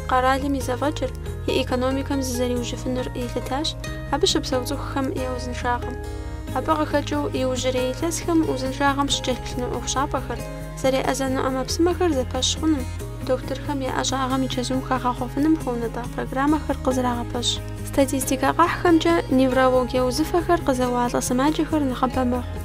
къэралым и зэфӏэкӏыр и экономикэм зызэриужьыфынур елъытащ, абы щыпсэу цӏыхухэм я узыншагъэм. Абы къыхэкӏыу иужьрей илъэсхэм узыншагъэм щыкӏэлъыплъыну ӏуэхущӏапӏэхэр, зэреӏэзэну ӏэмэпсымэхэр зэпэщ хъуным, дохутырхэм я ӏэщӏагъэм и чэзум хагъэхъуэфыным хуонэтӏа программэхэр къызэрагъэпэщ. Статистикэ къахьхэмкӏэ неврологие узыфэхэр къызэуалӏэ сымаджэхэр нэхъыбэ мэхъу.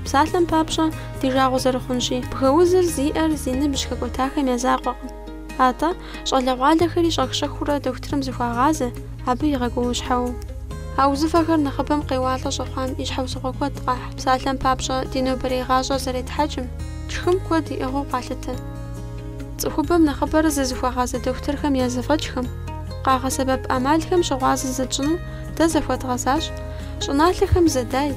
Псалъэм папщӏэ ди жагъуэ зэрыхъунщи, бгыузыр зиӏэр зи ныбжь хэкӏуэтахэм я закъуэкъым. Атӏэ щӏалэгъуалэхэри щӏэх-щэхыурэ дохутырым зыхуагъазэ, абы игъэгуущхьэу. А узыфэхэр нэхъыбэм къеуалӏэ щӏэхъуам и щхьэусыгъуэ куэд къахь. Псалъэм папщӏэ ди нобэрей гъащӏэр зэретхьэкӏым, тшхым куэд иӏыгъыу къалъытэ. Цӏыхубэм нэхъыбэр зызыхуагъазэ дохутырхэм я зэфӏэкӏхэм, къагъэсэбэп ӏэмалхэм щыгъуазэ зытщӏыну дэ зэхуэдгъэзащ. Щӏыналъэхэм зэдай,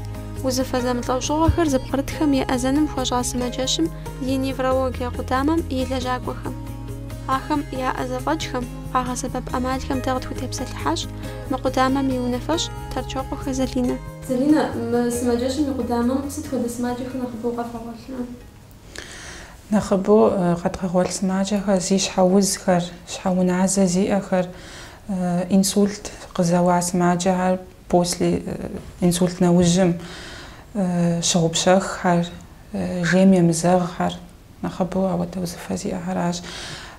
узыфэ зэмылӏэужьыгъуэхэр зыпкърытхэм еӏэзэным хуэщӏа сымаджэщым и неврологие къудамэм и лэжьакӏуэхэм. Ахэм яӏэ зэфӏэкӏхэм, къагъэсэбэп ӏэмалхэм дэ къытхутепсэлъыхьащ мы къудамэм и унэфэщ Торчокъуэ Залинэ. Залинэ, мы сымаджэщым и къудамэм сыт хуэдэ сымаджэхэр нэхъыбэу къэфӏэгъуэлърэ? Нэхъыбэу къэдгъэгъуэлъ сымаджэхэр зи щхьэузхэр, щхьэуназэ зиӏэхэр, инсульт къызэуа сымаджэхэр после инсульт нэужьым, щыгъупщэххэр, жейм емызэгъхэр, нэхъыбэу ауэдэ узыфэ зиӏэхэращ.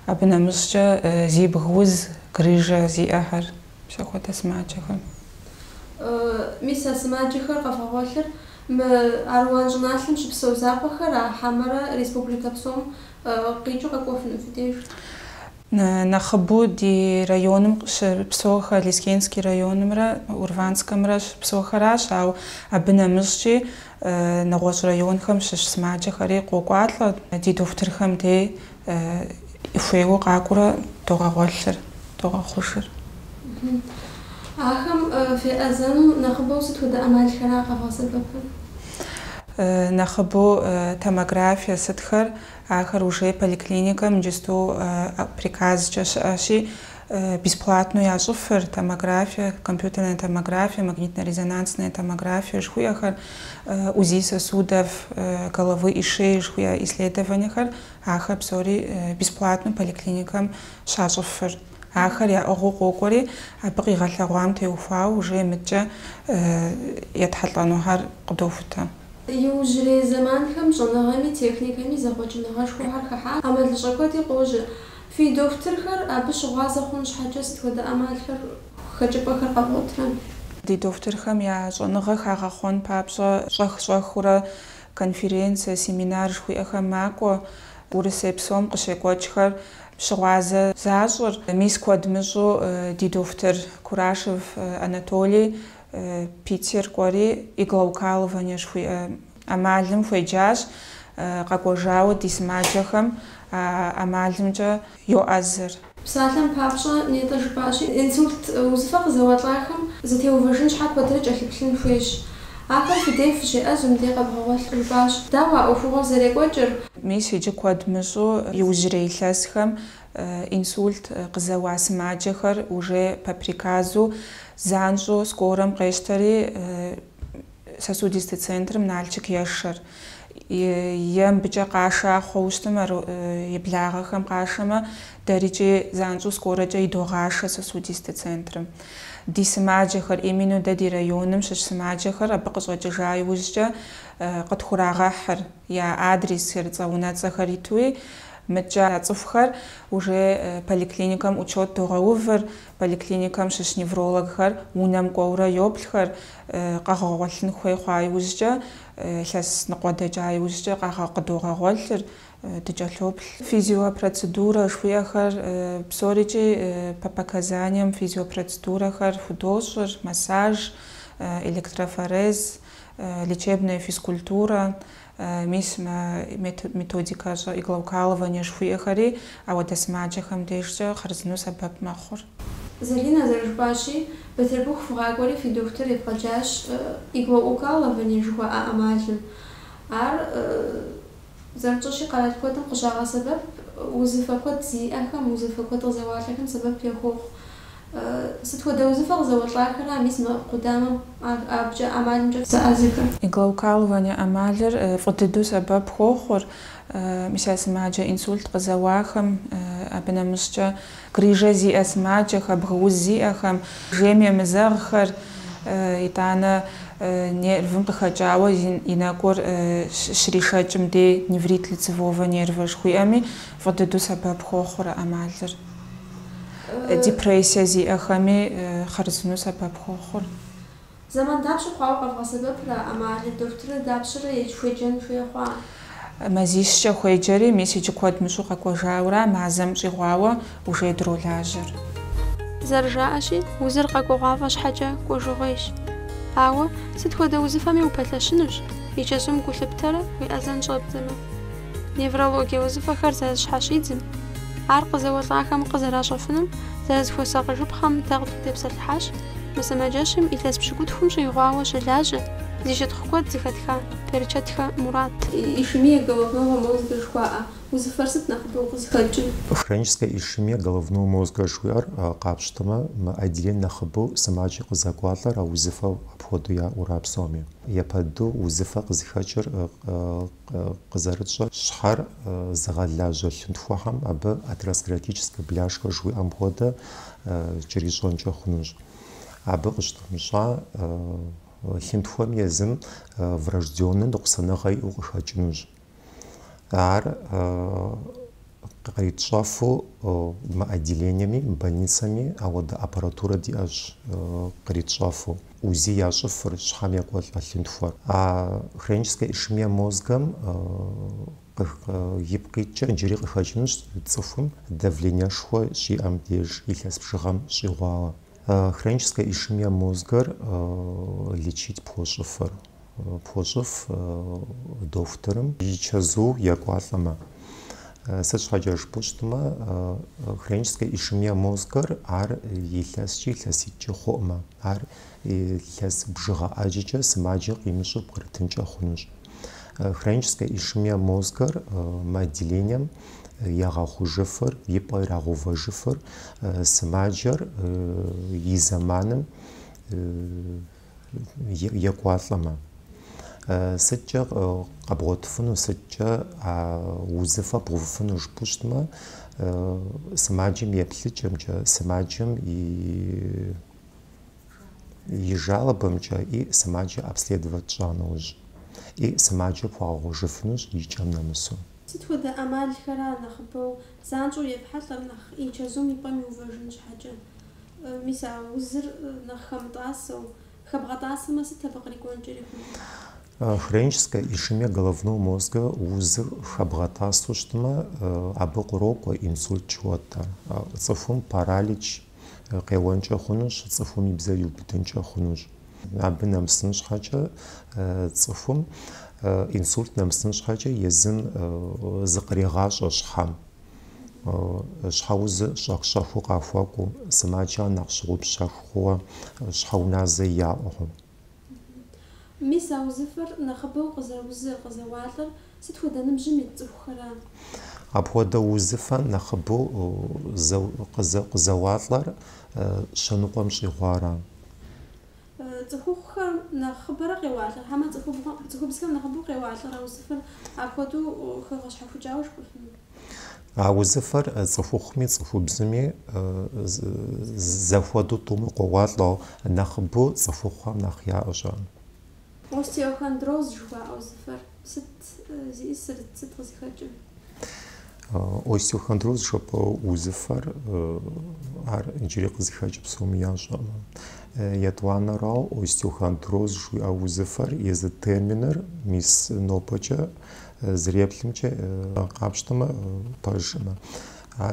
Абы нэмыщӏкӏэ зи бгыуз, грыжэ зиӏэхэр, псэхуэдэ сымаджэхэр. Мис а сымаджэхэр къэфӏэгъуэлъыр мы Аруан щӏыналъэм щыпсэу закъуэхэр а хьэмэрэ республикэ псом къикӏыу къэкӏуэфыну фи деж? Нэхъыбэу ди районым щыпсэухэр Лискенский районымрэ Урванскэмрэ щыпсэухэращ, ауэ абы нэмыщӏкӏи нэгъуэщӏ районхэм щыщ сымаджэхэри къокӏуалӏэ ди дохутырхэм дей хуейуэ къакӏуэрэ догъэгъуэлъыр, догъэхъужыр. Ахэм феӏэзэну нэхъыбэу сыт хуэдэ ӏэмалхэра къэвгъэсэбэпыр? Нэхъыбэу томографие сытхэр, ахэр уже поликлиникэм иджысту приказкӏэ щыӏэщи, бесплатно ящӏыфыр томографие, компьютерная томография, магнитно-резонансная томография жыхуиӏэхэр, УЗИ сосудов головы и шеи жыхуиӏэ исследованиехэр, ахэр псори бесплатно поликлиникэм щащӏыфыр. Ахэр яӏыгъыу къокӏуэри, абы къигъэлъэгъуам теухуауэ уже мыдкӏэ етхьэлӏэнухэр къыдохутэ. Иужьрей зэманхэм щӏэныгъэми техникэми зэхъуэкӏыныгъэшхуэхэр хыхьа, ӏэмалыщӏэ куэди къожьэ. Фи дохутырхэр абы щыгъуазэ хъун щхьэкӏэ сыт хуэдэ ӏэмалхэр, хэкӏыпӏэхэр къэвгъуэтрэ? Ди дохутырхэм я щӏэныгъэ хагъэхъуэн папщӏэ щӏэх-щӏэхыурэ конференция, семинар жыхуиӏэхэм макӏуэ, Урысей псом къыщекӏуэкӏхэр щыгъуазэ защӏыр. Мис куэд мыщӏу ди дохутыр Курашев Анатолий Питер кӏуэри иглаукалывание жыхуиӏэ ӏэмалым хуеджащ, къэкӏуэжауэ ди сымаджэхэм ӏэмалымкӏэ йоӏэзыр. Псалъэм папщӏэ нетӏэ жыпӏащи, инсульт узыфэ къызэуэлӏахэм зэтеувэжын щхьэ куэдрэ кӏэлъыплъын хуейщ. Ахэр фи деж фыщеӏэзум дей къэбгъэгъуэлъ жыпӏащ. Дауэ а ӏуэхугъуэр зэрекӏуэкӏыр? Мис иджы куэд мыщӏу иужьрей илъэсхэм инсульт къызэуа сымаджэхэр уже по приказу занщӏэу скорэм къещтэри сосудистый центрым Налчык ешэр. Е мыбыкӏэ къашэ хъуэу щытмэ, и благъэхэм къашэмэ, дэрикӏи занщӏэу скорэкӏэ идогъашэ сосудистый центрым. Ди сымаджэхэр, именно дэ ди районым щыщ сымаджэхэр абы къыщӏэкӏыжа иужькӏэ къытхурагъэхьыр я адресхэр, цӏэ-унэцӏэхэр итуи, мыдкӏэ а цӏыхухэр уже поликлиникэм учет догъэувыр, поликлиникэм щыщ неврологхэр унэм кӏуэурэ йоплъхэр, къэгъэгъуэлъын хуей хъуа иужькӏэ, илъэс ныкъуэдэкӏа иужькӏэ къыдогъэгъуэлъыр, дыкӏэлъоплъ. Физиопроцедурэ жыхуиӏэхэр псорикӏи по показаниям физиопроцедурэхэр худощӏыр, массаж, электрофорез, лечебная физкультура, мис методика иглаукалывание жыхуиӏэхэри ауэдэ сымаджэхэм дежкӏэ хъарзыну сэбэп мэхъур. Залинэ зэрыжыпӏащи, Петербург фыгъакӏуэри фи дохутыр ебгъэджащ иглаукалывание жыхуаӏэ ӏэмалым. Ар зэрытщӏэщи къэрал куэдым къыщагъэсэбэп узыфэ куэд зиӏэхэм, узыфэ куэд къызэуалъэхэм сэбэп ехуохъу. Сыт хуэдэ узыфэ къызэуэлӏахэра мис мы къудамэм абыкӏэ ӏэмалымкӏэ зэӏэзыхэр? Иглаукалывание ӏэмалыр фӏы дыдэу сэбэп хуохъур. Мис а сымаджэ инсульт къызэуахэм абы нэмыщӏкӏэ грижэ зиӏэ сымаджэхэр, бгъуз зиӏэхэм, жейм емызэгъхэр, итӏанэ нервым къыхэкӏауэ и нэкӏур щришэкӏым дей неврит лицевого нерва жыхуиӏэми фӏы дыдэу сэбэп хуохъур ӏэмалыр. Депрессие зиӏэхэми хъарзынэу сэбэп хуохъур. Зэман дапщэ хъуауэ къэвгъэсэбэпрэ ӏэмалыр, дохутырыр дапщэрэ хуеджэн хуей хъуа? Мазищкӏэ хуеджэри, мис иджы куэд мыщӏу къэкӏуэжауэра мазэм щӏигъуауэ ужей дролажьэр. Зэрыжаӏэщи, узыр къэкӏуэгъуафӏэ щхьэкӏэ кӏуэжыгъуейщ. Ауэ сыт хуэдэ узыфэми упэлъэщынущ, икӏэзум гу лъыптэрэ уиӏэзэн щӏэбдзэмэ. Неврологие узыфэхэр зэрызщхьэщидзым, ар къызэуэлӏахэм къызэращӏэфынум зэрызыхуэсакъыжыпхъэм дэгъу дыдепсэлъыхьащ, мы сымаджэщым илъэс пщыкӏутхум щӏигъуауэ щылажьэ, зи щытхъу куэд зыхэтха Перчатхэ Мурат. Ишемия головного мозга жыхуаӏэ узыфэр сыт нэхъыбэу къызыхэкӏыр? Хроническая ишемия головного мозга жыхуиӏэр къапщтэмэ, мы отделение нэхъыбэу сымаджэ къызэкӏуалӏэр а узыфэу апхуэдэу яӏура псоми. Епэду узыфэ къызыхэкӏыр къызэрытщӏэр щхьэр зыгъэлажьэ лъынтхуэхэм абы атеросклеротическэ бляшхэ жыхуиӏэм хуэдэ кӏэрищӏэнкӏэ хъунущ. Абы къыщтэмыщӏа лъынтхуэм езым врожденный ныкъусаныгъэ иӏэу къыхэкӏынущ. Ар къритщӏэфу мы отделениями, больницами ауэдэ аппаратурэ диӏэщ къритщӏэфу. УЗИ ящӏыфыр щхьэм екӏуэлӏэ лъынтхуэр. А хроническая ишемия мозгым ипкъитӏкӏэ иджыри къыхэкӏынущ цӏыхум давленешхуэ щиӏэм деж илъэс бжыгъэм щӏигъуауэ. Хроническая ишемия мозгыр лечить пхуэщӏыфыр. Пхуэщӏыф дохутырым ичэзу екӏуалӏэмэ. Сыт щхьэкӏэ жыпӏэу щытмэ, хроническая ишемия мозгыр ар илъэскӏи илъэситӏкӏэ хъуӏымэ. Ар илъэс бжыгъэ ӏэджэкӏэ сымаджэ къимыщӏэу бгырытынкӏэ хъунущ. Хроническая ишемия мозгыр мы отделением ягъэхъужыфыр, и пӏэ ирагъэувэжыфыр сымаджэр и зэманым екӏуалӏэмэ. Сыткӏэ къэбгъуэтыфыну, сыткӏэ узыфэ бгъуфыну жыпӏэу щытмэ, сымаджэм еплъыкӏэмкӏэ, сымаджэм и жалобэмкӏэ и сымаджэ обследовать щӏа нэужь. И сымаджэ пхуагъэхъужыфынущ икӏэм нэмысу. Сыт хуэдэ ӏэмалхэра нэхъыбэу занщӏэу епхьэлӏэр нэхъ ичэзум и пӏэм иувэжын щхьэкӏэ? Мис а узыр нэхъ хэмытӏасэу, хэбгъэтӏасэмэ сыт абы кърикӏуэнкӏэри хъуну? Хроническая ишемия головного мозга узыр хэбгъэтӏасэу щытмэ, абы кърокӏуэ инсульт жыхуэтӏэ. Цӏыхум паралич къеуэнкӏэ хъунущ, цӏыхум и бзэр иубыдынкӏэ хъунущ. Абы нэмысын щхьэкӏэ цӏыхум инсульт нэмысын щхьэкӏэ езым зыкъригъащӏэ щхьэм. Щхьэузыр щӏэх-щӏэхыу къахуэкӏуэу, сымаджэр нэхъ щыгъупщэх хъууэ щхьэуназэ яӏуэу. Мис а узыфэр нэхъыбэу къызэуалӏэр сыт хуэдэ ныбжьым ит цӏыхухэра? Апхуэдэ узыфэ нэхъыбэу къызэуалӏэр щэныкъуэм щӏигъуара. Цӏыхухъухэр нэхъыбэрэ къеуалӏэр, хьэмэ цӏыхубзхэм нэхъыбэу къеуалӏэр а узыфэр апхуэдэу хэгъэщхьэхукӏауэ жыпӏэфыну? А узыфэр цӏыхухъуми цӏыхубзыми зэхуэдэу тӏумэ къоуалӏэу, нэхъыбэу цӏыхухъуэм нэхъ яӏэщ. Остеохондроз жыхуаӏэ узыфэр сыт зиӏысыр, сыт къызыхэкӏыр? Остеохондроз жыпӏэ узыфэр ар иджыри къызыхэкӏ псоми ящӏэмэ. Етӏуанэрау остеохондроз жыхуиӏэ узыфэр езы терминыр мис нобэкӏэ зреплъымкӏэ къапщтэмэ пэжымэ.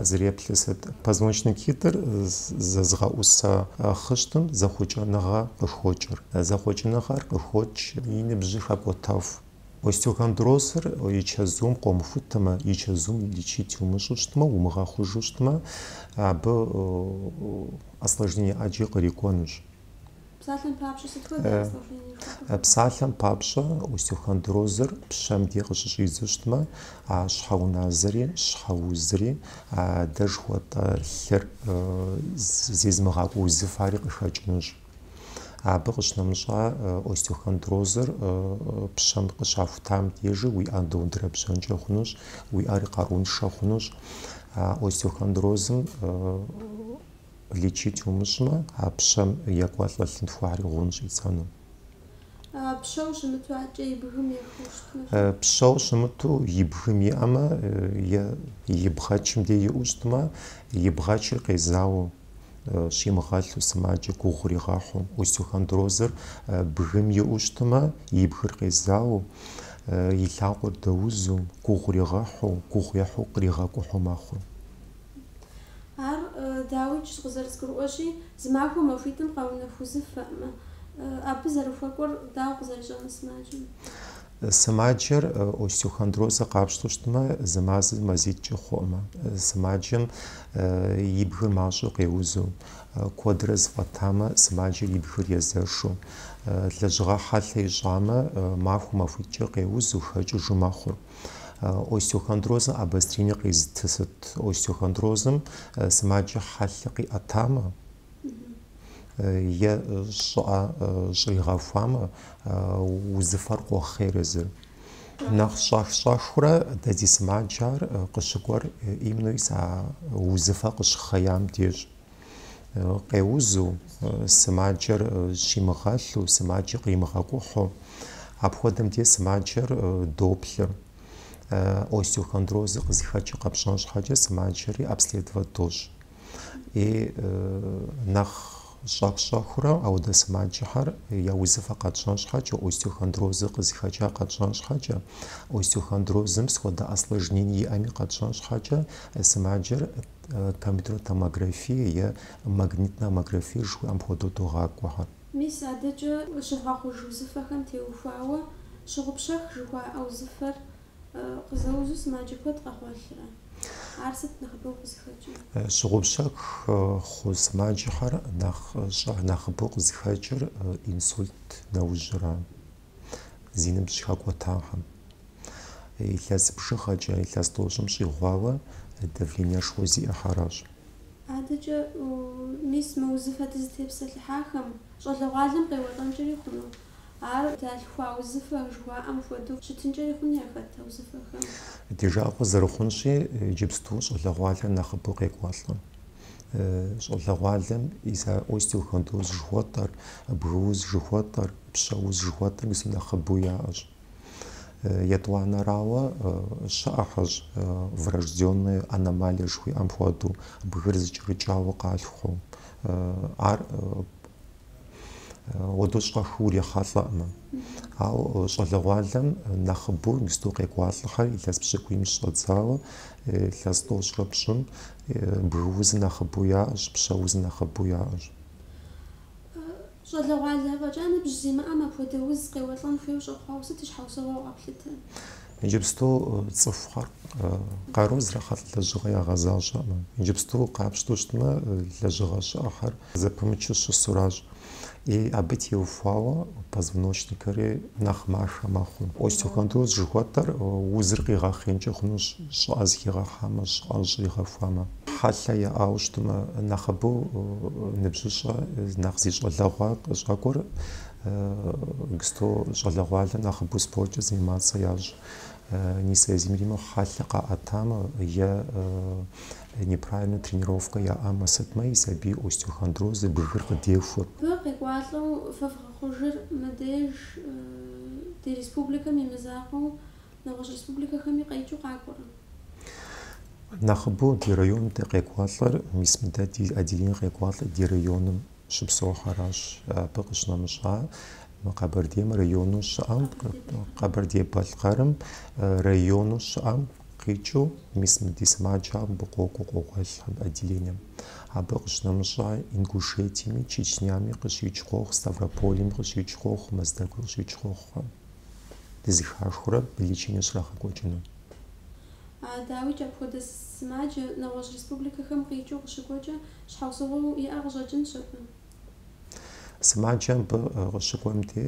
Зреплъыр сыт? Позвоночный китыр зэзгъэӏусэ хъыщтым зэхъукӏэныгъэ къыхокӏыр. Зэхъукӏэныгъэр къыхокӏ и ныбжьыр хэкӏуэтэху. Остеохондрозыр ичэзум къомыхутэмэ, ичэзум лечить умыщӏэу щытмэ, умыгъэхъужу щытмэ, абы осложнение ӏэджи кърикӏуэнущ. Псалъэм папщӏэ сыт хуэдэ осложнение? Псалъэм папщӏэ остеохондрозыр пщэм дей къыщыщӏидзэу щытмэ, а щхьэуназэри, щхьэузри, дэ жыхуэтӏэ лъыр зезмыгъакӏуэ узыфари къыхэкӏынущ. абы къыщынэмыщӏа остеохондрозыр пщэм къыщахутам дежи уи ӏэр доундрэ пщэнкӏэ хъунущ, уи ӏэр къаруншэ хъунущ. Остеохондрозым лечить умыщӏмэ, а пщэм екӏуэлӏэ лъынтхуари гъунщ ицӏэну. Пщэу щымыту ӏэкӏэ и бгым ехъу. Пщэу щымыту и бгым иӏэмэ, и бгъэчым де иӏэу щытмэ, и бгъэчыр къезауэ щимыгъэлъу сымаджэ гугъу иригъэхьу. Остеохондрозыр бгым иӏэу щытмэ, и бгыр къезауэ, и лъакъуэр дэузу, гугъу иригъэхьу, гугъу ехьу къригъэкӏухьу мэхъу. Ар дауичӏ къызэрызгурыӏуэщи, зы махуэ махуитӏым къэунэху узыфэӏымэ. Абы зэрыхуэкӏуэр дауэ къызэрищӏэныр сымаджэм? Сымаджэр остеохондрозыр къапщтэу щытмэ, зы мазэ мазитӏкӏэ хъуӏымэ. Сымаджэм и бгыр мащӏэу къеузу, куэдрэ зыфӏэтамэ, сымаджэр и бгыр езэшу, лэжьыгъэ хьэлъэ ищӏамэ, махуэ махуитӏкӏэ къеузу, хэкӏыжу мэхъур. Остеохондрозым обострение къезытысыт. Остеохондрозым сымаджэ хьэлъэ къиӏэтамэ, е щӏригъэхуамэ, узыфэр къохъейр езыр. Нэхъ щӏэх-щӏэхыурэ дэ ди сымаджэр къыщыкӏуэр именно узыфэ къыщыхъеям деж. Къеузу, сымаджэр щимыгъэлъу, сымаджэр къримыгъэкӏухьу, апхуэдэм де сымаджэр доплъы. Остеохондрозыр къызыхэкӏыр къэпщӏэн щхьэкӏэ сымаджэри обследовать дощӏ. И нэхъ щӏэх-щӏэхыурэ ауэдэ сымаджэхэр я узыфэ къэтщӏэн щхьэкӏэ, остеохондрозыр къызыхэкӏа къэтщӏэн щхьэкӏэ, остеохондрозым схуэдэ осложнение иӏэми къэтщӏэн щхьэкӏэ, сымаджэр компьютерная томография е магнитная томография жыхуиӏэм хуэдэу догъакӏуэхэр. Мис адэкӏэ щывгъэхъуж узыфэхэм теухуауэ щыгъупщэх жыхуаӏэ узыфэр къызэузу сымаджэ куэд къэгъуэлърэ. Ар сыт нэхъыбэу къызыхэкӏыр? Щыгъупщэх хъу сымаджэхэр нэхъыбэу къызыхэкӏыр инсульт нэужьрэ, зи ныбжь хэкӏуэтахэм. Илъэс бжыгъэкӏэ, илъэс тӏощӏым щӏигъуауэ давлениешхуэ зиӏэхэращ. Адэкӏэ мис мы узыфэ дызытепсэлъыхьахэм щӏалэгъуалэм къеуэлӏэнкӏэри хъуну. Ар далъхуа узыфэ жыхуаӏэм хуэдэу щытынкӏэри хъун яхэта узыфэхэм? Ди жагъуэ зэрыхъунщи, иджыпсту щӏалэгъуалэр нэхъыбэу къекӏуалӏэ. Щӏалэгъуалэм остеохондроз жыхуэтӏэр, бгыуз жыхуэтӏэр, пщэуз жыхуэтӏэр мис нэхъыбэу яӏэщ. Етӏуанэрауэ щыӏэхьэщ врожденные аномалии жыхуиӏэм хуэдэу, бгыр зыкӏэрыкӏауэ къалъхъуу. Ар уэдэу щӏэхыу урехьэлӏэӏымэ. Ауэ щӏалэгъуалэм нэхъыбэу мисту къекӏуалӏэхэр илъэс пщыкӏуийм щыщӏэдзауэ, илъэс тӏощӏрэ пщӏым бгыузыр нэхъыбэу яӏэщ, пщэузыр нэхъыбэу яӏэщ. Щӏалэгъуалэ фӏэкӏа ныбжь зимыӏэм апхуэдэ уз къеуэлӏэн хуейуэ щӏэхъуауэ сыт и щхьэусыгъуэу къэплъытэ? Иджыпсту цӏыхухэр къару зрахьэлӏ лэжьыгъэ ягъэзащӏэӏымэ. Иджыпсту къапщтэу щытмэ, лэжьыгъэ щыӏэхэр зэпымычу щысуращ. И абы теухуауэ позвоночнихэри нэхъ махэ мэхъу. Остеохондроз жыхуэтӏэр узыр къигъэхъейкӏэ хъунущ, щӏыӏэ зыхигъэхьамэ, щӏыӏэ щӏригъэхуамэ. Хьэлъэ яӏауэ щытмэ, нэхъыбэу ныбжьыщӏэ нэхъ зи щӏалэгъуа къыщӏэкӏуэр щӏалэгъуалэ нэхъыбэу спорткӏэ заниматься ящӏ. Несоизмеримо хьэлъэ къаӏэтамэ е неправильная тренировка яӏамэ сытмэ, и сабий остеохондроз бгыр къыдехур. Бгы къекӏуалӏэу фэ фыгъэхъужыр мыбдеж ди республикэм и мызакъуэу нэгъуэщӏ республикэхэми къекӏыу къакӏуэрэ? Нэхъыбэу ди районым дэ къекӏуалӏэр, мис мыдэ ди отделение къекӏуалӏэр ди районым щыпсэухьэращ. Абы къыщынэмыщӏа Къэбэрдейм району щыӏэм, Къэбэрдей-Балъкъэрым району щыӏэм къикӏыу мис ди сымаджэм къокӏуэ къогъуэлъ отделением. Абы къыщынэмыщӏа Ингушетиями, Чечнями къыщикӏ къохъу, Ставрополем къыщикӏ къохъу, Моздокым къыщикӏ къохъу. Дызыхахыурэ лечение щрагъэкӏуэкӏыну. Дауичӏ апхуэдэ сымаджэ нэгъуэщӏ республикэхэм къикӏыу къыщыкӏуэкӏэ щхьэусыгъуэу иӏэ къыщӏэкӏынщ абы. Сымаджэм къыщыкӏуэмти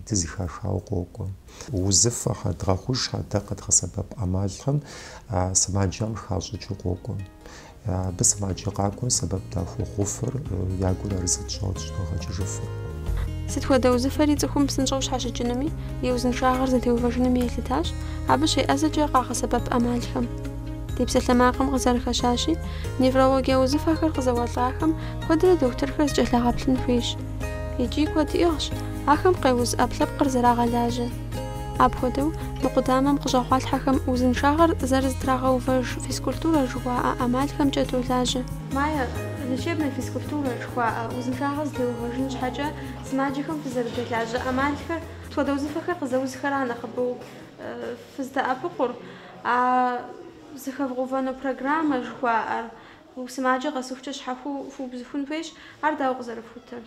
дызыхахауэ къокӏуэ. Узыфэхьэ, дгъэхъужхьэ, дэ къэдгъэсэбэп ӏэмалхэм сымаджэм хащӏыкӏыу къокӏуэ. Абы сымаджэ къакӏуэр сэбэп дахэу хъуфыр, я гур арзы тщӏауэ щӏыдгъэкӏыжыфыр. Сыт хуэдэ узыфэри цӏыхум псынщӏэу щхьэщыкӏынми, и узыншагъэр зэтеувэжынми елъытащ, абы щеӏэзэкӏэ къагъэсэбэп ӏэмалхэм. Ди псалъэмакъым къызэрыхэщащи, неврологие узыфэхэр къызэуэлӏахэм куэдрэ дохутырхэр зыкӏэлъагъэплъын хуейщ. Икӏи куэд иӏыгъщ, ахэм къеуз ӏэпкълъэпкъыр зэрагъэлажьэ. Апхуэдэу, мы къудамэм къыщӏэхъуалъхьэхэм узыншагъэр зэрыздрагъэувэж физкультурэ жыхуаӏэ ӏэмалхэмкӏэ долажьэ. Майя, лечебная физкультурэ жыхуаӏэ узыншагъэр зытеувэжын щхьэкӏэ сымаджэхэм фызэрыдолажьэ ӏэмалхэр тхуэдэ узыфэхэр къызэузхэра нэхъыбэу фыздэӏэпыкъур, зыхэвгъэувэну программэ жыхуаӏэр сымаджэ къэсыхукӏэ щхьэхуэу фыубзыхун хуейщ, ар дауэ къызэрыфутыр?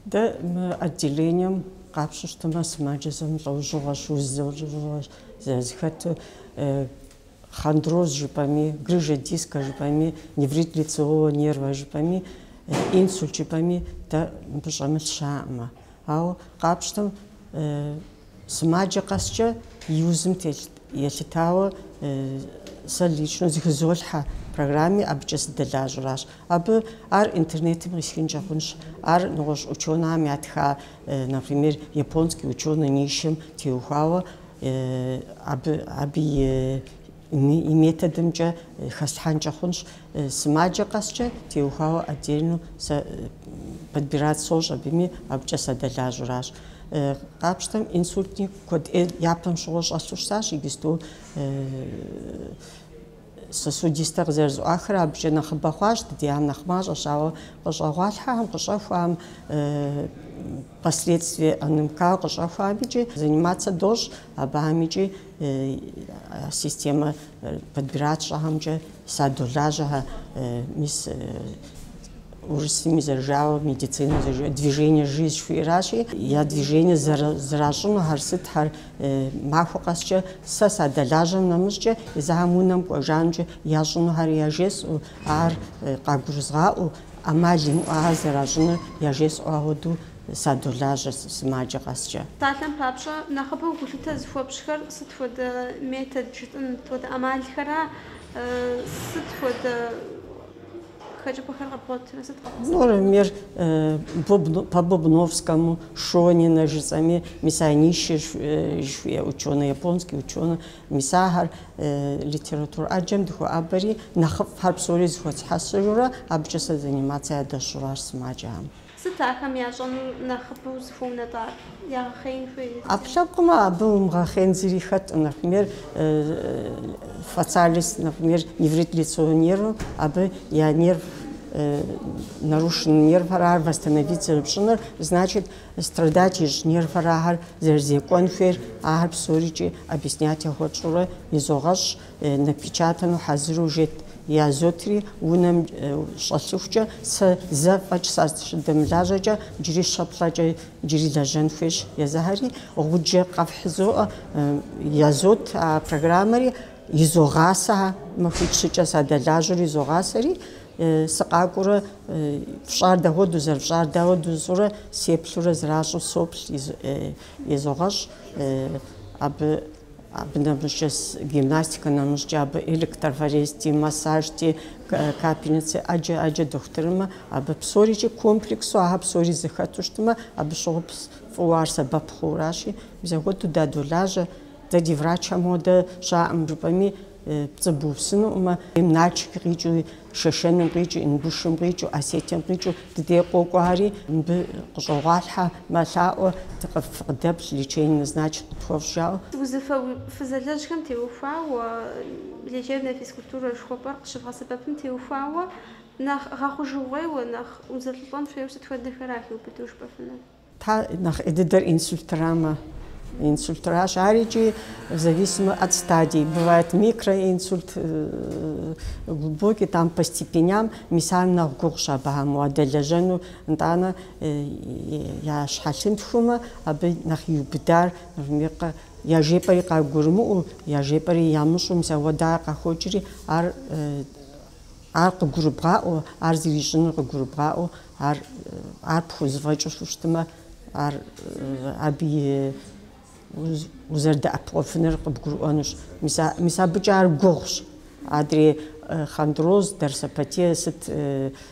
Дэ мы отделением къапщу щытымэ сымаджэ зэмылӏэужьыгъуэщ, узлъэужьыгъуэщ, зэхэту хондроз жыпӏэми, грыжа диска жыпӏэми, неврит лицевого нерва жыпӏэми, инсульт жыпӏэми, дэ мыбы щӏэмылъ щаӏэмэ. Ауэ къапщтым сымаджэ къэскӏэ и узым елъытауэ сэ лично зыхызолъхьэ программе абыкӏэ сыдэлажьэращ. Абы ар интернетым къисхынкӏэ хъунщ. Ар нэгъуэщӏ ученыгъэм ятха, например, японский ученый нишем теухуауэ, абы и методымкӏэ хэслъхьэнкӏэ хъунщ. Сымаджэ къэскӏэ теухуауэ отдельно подбирать сощ абыми, абыкӏэ садэлажьэращ. Къапщтэм инсультни куэд япэм щыгъуэ щӏэлъу щытащ, иджысту сосудистэ къызэрызӏуахэр абыкӏэ нэхъыбэ хъуащ, дыдиям нэхъ мащӏэщ, ауэ къыщӏэгъуалъхьэхэм, къыщӏэхуам, последствия НМК къыщӏэхуамичӏи заниматься дощӏ, абыхьэмичӏи система подбирать щӏыхьэмкӏэ садолажьэ, мис урысыми зэрыжауэ, медицинэ зэрыжауэ, движение жизнь жыхуиӏэращи, я движение зэращӏынухьэр сытхьэр махуэ къэскӏэ сэ садэлажьэм нэмыщӏкӏэ езыхьэм унэм кӏуэжанкӏэ ящӏынухьэр яжесӏэу, ар къагурызгъаӏэу, ӏэмал имыӏуахьэр зэращӏыныр яжесӏэу ауэдэу садолажьэ сымаджэ къэскӏэ. Талъэм папщӏэ нэхъыбэу гулъытэ зыхуэпщӏхэр сыт хуэдэ метод жытӏэн, сыт хуэдэ ӏэмалхэра, сыт хуэдэ хэкӏыпӏэхэр къэбгъуэтырэ сыт къэбгъуэтырэ? Ну, например, по Бобновскому, Шонина жыцӏэми, мис а нище жыхуиӏэ ученый, японский ученый, мис ахэр литература ӏэджэм дыхуэӏэбэри нэхъыфӏхэр псори зыхуэцхьэсыжурэ абыкӏэ сэ занимация ядэщӏуращ сымаджэм. Сыт ахэм ящӏэну нэхъыбэу зыхуэунэтӏар? Ягъэхъеин хуей? Ӏэпкълъэпкъымэ, абы умыгъэхъеин зыри хэтӏ, например, специалист, например, неврит лицевого нерва, абы я нерв, нарушенный нервхэр, ар восстановить зэрыпщӏыныр, значит, страдать иж нервхэр зэрызекӏуэн хуейр, ахэр псоричӏи объяснять яхуэчӏурэ изогъэщӏ, напечатану хьэзыру жет язотри унэм щӏэлъыхукӏэ сэ зэ фӏэкӏ сащыдэмылажьэкӏэ джыри щэплӏэкӏэ джыри лэжьэн хуейщ езыхьэри, гъуджэ къэфхьызоӏэ язот а программэри изогъасэ махуитӏ щӏыкӏэ садэлажьэри изогъасэри, сыкъакӏуэрэ фщӏар дэгъуэду зэрыфщӏар дэгъуэду зыщӏурэ сеплъурэ зращӏэу соплъ, езогъэщӏ, абы нэмыщӏкӏэ гимнастикэ нэмыщӏкӏэ абы электрофорезти, массажти, капельницы ӏэджэ дохутырымэ, абы псоричӏи комплексу ахэр псори зыхэту щытымэ, абы щыгъуэ фӏыуэ ар сэбэп хъууращи, мызэгъуэду дадолажьэ, дэ ди врачхэм моуэ щаӏым жыпӏэми, пцӏы бупсынуӏымэ, Начик къикӏыу, Шэшэным къикӏыу, Ингушым къикӏыу, Осетием къикӏыу дыдей къокӏуари, мыбы къыщӏогъуалъхьэ мэлъаӏуэ, дыкъыдэплъ лечение назначен тхуэфщӏауэ. Узыфэ фызэлэжьхэм теухуауэ, лечебная физкультурэ жыхуэпӏэр къыщывгъэсэбэпым теухуауэ, нэхъ гъэхъужыгъуейуэ, нэхъ узэлӏыпӏэн хуейуэ сыт хуэдэхэра хеубыдэу жыпӏэфынур? Нэхъ дыдэр инсультрамэ. Инсультраж, аричи, зависимо от стадий. Бывает микроинсульт, глубокий, там по степеням, мисально в гурша багаму, аделяжену, антана, я шхалин тхума, абы нах юбидар, например, я жепари кагурму, я жепари ямушу, миса вода кахочери, ар ар къыгурыбгъаӏуэ, ар зрищӏынур къыгурыбгъаӏуэ, ар пхузэфӏэкӏыу щыщтымэ, ар абы и узэрыдэӏэпыкъуэфыныр къыбгурыӏуэнущ. Мис абыкӏэ ар гугъущ. Адрей хондроз, дерсопатия, сыт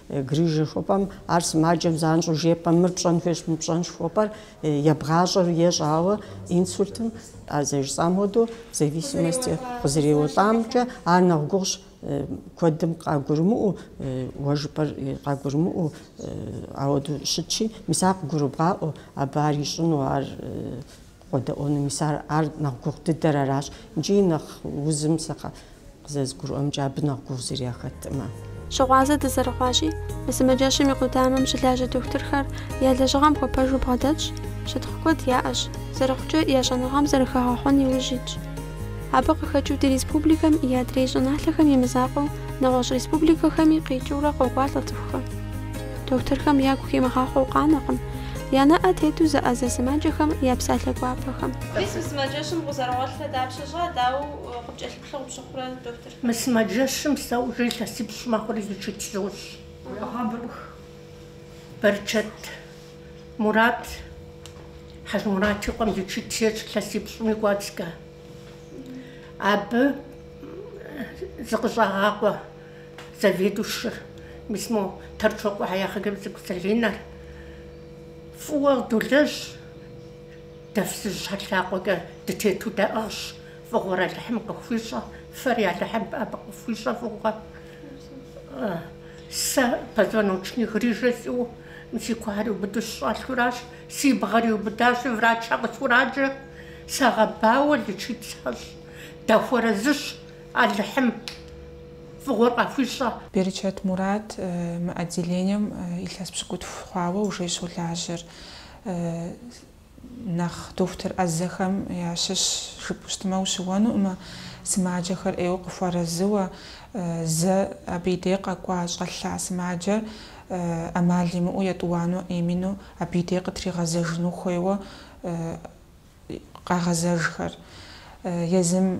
грыжа хуэпӏэм, ар сымаджэм занщӏэу жепӏэм мыр пщӏэн хуейщ, мыпщӏэн хуэпӏэр ебгъащӏэр ещӏауэ инсультым, зежысӏам хуэдэу, в зависимости къызэреуэлӏамкӏэ, ар нэхъ гугъущ. Куэдым къагурымыӏуэу, уэжыпӏэр къагурымыӏуэу, ауэдэу щытщи, мис ар къыгурыбгъаӏуэ, абы ар ищӏыну, ар къуэдэӏуэну, мис ар нэхъ гугъу дыдэр аращ. Икӏи нэхъ узым къызэзгурыӏуэмкӏэ абы нэхъ гугъу зыри яхэтӏымэ. Щыгъуазэ дызэрыхъуащи, мы сымаджэщым и къудамэм щылажьэ дохутырхэр я лэжьыгъэм хуэпэжу бгъэдэтщ, щытхъу куэд яӏэщ, зэрыхъукӏэ я щӏэныгъэм зэрыхэгъэхъуэн иужь итщ. Абы къыхэкӏыу ди республикэм и адрей щӏыналъэхэм и мызакъуэу нэгъуэщӏ республикэхэми къикӏыурэ къокӏуалӏэ цӏыхухэр. Дохутырхэм ягу химыгъахъуэу къанэкъым, я нэӏэ тету зэӏэзэ сымаджэхэм я псалъэ гуапэхэм. Сымаджэщым къызэрыгъуэлъэ дапщэ щӏа, дауэ къыпкӏэлъыплъэу къыпщыхъурэ дохутыр? Мы сымаджэщым сэ уже илъэсипщӏ мэхъури зычыцӏыущ. Берчэт Мурат, Хьэжь Мурати къуэм зычытщ илъэсипщӏми кӏуэцӏкӏэ. Абы зыкъыщӏагъакъуэ заведующий, мисмо Торчокъуэ Хьеяхъыгым цӏыкӏу Салинэр, фӏыуэ долэжь, дэфсыжь щхьэлъакъуэкӏэ дытету дэӏыгъщ, фӏыгъуэр Алыхьым къыхуищӏэ, фэри Алыхьым пӏапӏэ къыхуищӏэ фӏыгъуэ. Сэ позвоночник грыжэ сиӏэу, си куэри убыду сщӏэлъуращ, си бгъэри убыдащ, врачхьэ къысхураджэ, сагъэбауэ лечиться. Дахуэрэзыщ Алыхьым фӏыгъуэр къахуищӏэ. Берчэт Мурат мы отделением илъэс пщыкӏутху хъуауэ уже щолажьэр. Нэхъ доктор ӏэзэхэм ящыщ жыпӏэу щытымэ ущыуэнуӏымэ, сымаджэхэр ӏейуэ къыхуэрэзыуэ, зэ абы и дей къэкӏуа щӏэлъа сымаджэр ӏэмал имыӏэу етӏуанэу имину абы и дей къытригъэзэжыну хуейуэ къагъэзэжхэр. Езым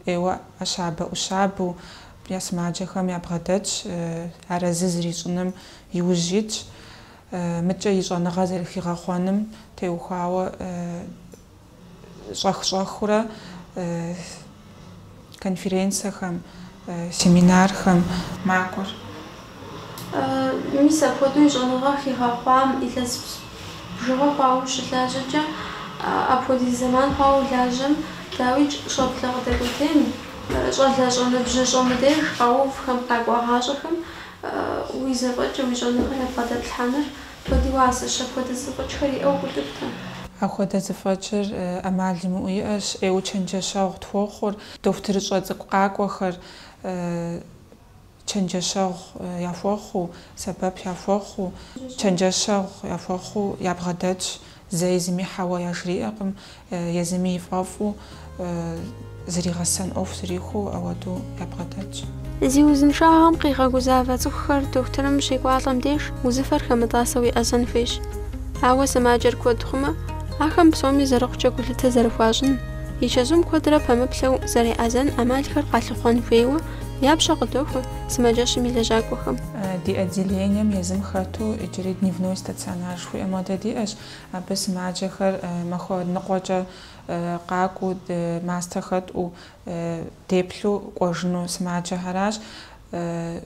ӏейуэ ӏэщабэ ӏущабэу я сымаджэхэм ябгъэдэтщ, арэзы зрищӏыным иужь итщ. Мыкӏэ и щӏэныгъэ зэрыхигъэхъуэным теухуауэ щӏэх-щӏэхыурэ конференциехэм, семинархэм макӏуэр. Мис апхуэдэу и щӏэныгъэ хигъэхъуам илъэс бжыгъэ хъуауэ щылажьэкӏэ, апхуэдиз зэман хъуауэ лажьэм дауи щӏэблэ къыдэкӏутен, щӏалэ щӏэныбжьы щӏэмыдеж къаувхэм, къакӏуэгъащӏэхэм уи зэфӏэкӏэ уи щӏэныгъэр ябгъэдэплъхьэныр апхуэдэу уасэщ, апхуэдэ зэфӏэкӏхэр иӏэу къулъыптэ. Апхуэдэ зэфӏэкӏыр ӏэмал имыӏэу иӏэщ, ӏейуэ чэнджэщэгъу тхуохъур, дохутырыщӏэ цӏыкӏу къакӏуэхэр чэнджэщэгъу яхуэхъуу, сэбэп яхуэхъуу, чэнджэщэгъу яхуэхъуу ябгъэдэтщ, зэ езыми хьэуэ яжриӏэкъым, езыми ифӏэфӏу зригъэсэн ӏуэху зрихуэу ауэдэу ябгъэдэтщ. Зи узыншагъэм къигъэгузавэ цӏыхухэр дохутырым щекӏуалӏэм деж узыфэр хэмытӏасэу иӏэзэн хуейщ. Ауэ сымаджэр куэд хъумэ, ахэм псоми зэрыхъукӏэ гулъытэ зэрыхуащӏын, и чэзум куэдрэ пэмыплъэу зэреӏэзэн ӏэмалхэр къалъыхъуэн хуейуэ япщэ къыдохуэ сымаджэщым и лэжьакӏуэхэм. Ди отделением езым хэту иджыри дневной стационар жыхуиӏэ модрэ диӏэщ. Абы сымаджэхэр махуэ ныкъуэкӏэ къакӏуэу мастэ хэтӏу теплъу кӏуэжыну сымаджэхэращ.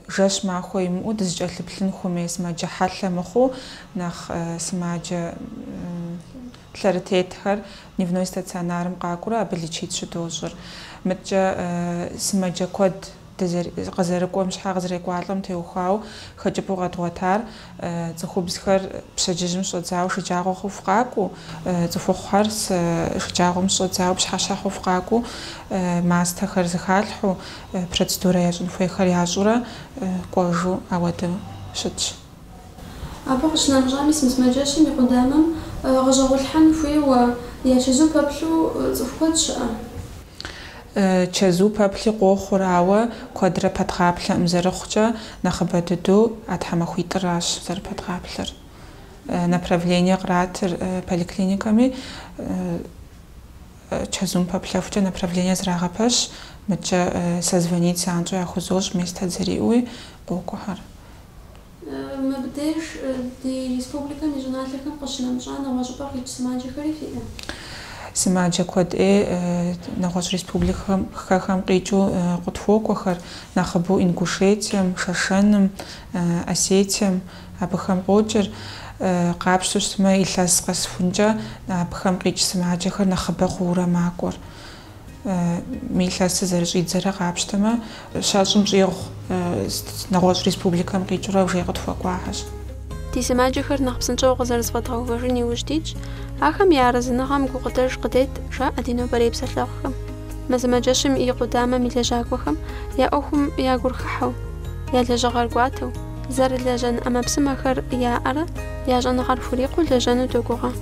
Жэщ махуэ имыӏэу дызыкӏэлъыплъын хуэмей сымаджэ хьэлъэ мыхъуу, нэхъ сымаджэ лъэрытетхэр дневной стационарым къакӏуэрэ абы лечить щыдощӏыр. Мыкӏэ сымаджэ куэд къызэрыкӏуэм щхьэ къызэрекӏуалӏэм теухуауэ хэкӏыпӏэу къэдгъуэтар цӏыхубзхэр пщэдджыжьым щӏэдзауэ шыджагъуэ хъуфу къакӏуэу, цӏыхухъухэр шыджагъуэм щӏэдзауэ пщхьэщхьэ хъуфу къакӏуэу, мастэхэр зыхалъхьэу, процедурэ ящӏын хуейхэр ящӏурэ кӏуэжу ауэдэу щытщ. Абы къыщынэмыщӏами сымаджэщым и къудамэм гъэщӏэгъуэлъхьэн хуейуэ я чэзу пэплъу цӏыху куэд щыӏэ. Чэзу пэплъи къохъур, ауэ куэдрэ пэдгъаплъэӏым зэрыхъукӏэ нэхъыбэ дыдэу а тхьэмахуитӏыращ зэрыпэдгъаплъэр. Направление къратыр поликлиниками чазум поплевче направление зрагапаш, мече созвонить санчо яхузош место зриуи бокухар. ما بديش دي ريسبوبليكا نيجونالتكم قشنا مشان واجبا قيت سماجي خريفية سماجي كود نغوش ريسبوبليكا خام قيتو قطفوك وخر نخبو إنغوشيتيم شاشانم أسيتيم أبخام قوجر قابشوش سما إلاس قصفونجا أبخام قيت سماجي خر نخبا غورا ماكور ميلاس زرجيت زرا قابشتما شاشم جيغ نغوش ريسبوبليكا مقيتورا وجيغ تفوق واحش دي سماجي خر نخبسن جو غزر زغطاو وجرني وجديج أخم يارزنغام قوقدرش قديت شا أدينو بريب سلوخم مزما جاشم إي قداما ميلاجاكوخم يا أوخم يا غورخحو يا لجغر قواتو زر لجن أما بسما خر يا أرى يا جن غار فريقو لجنو دوغوغا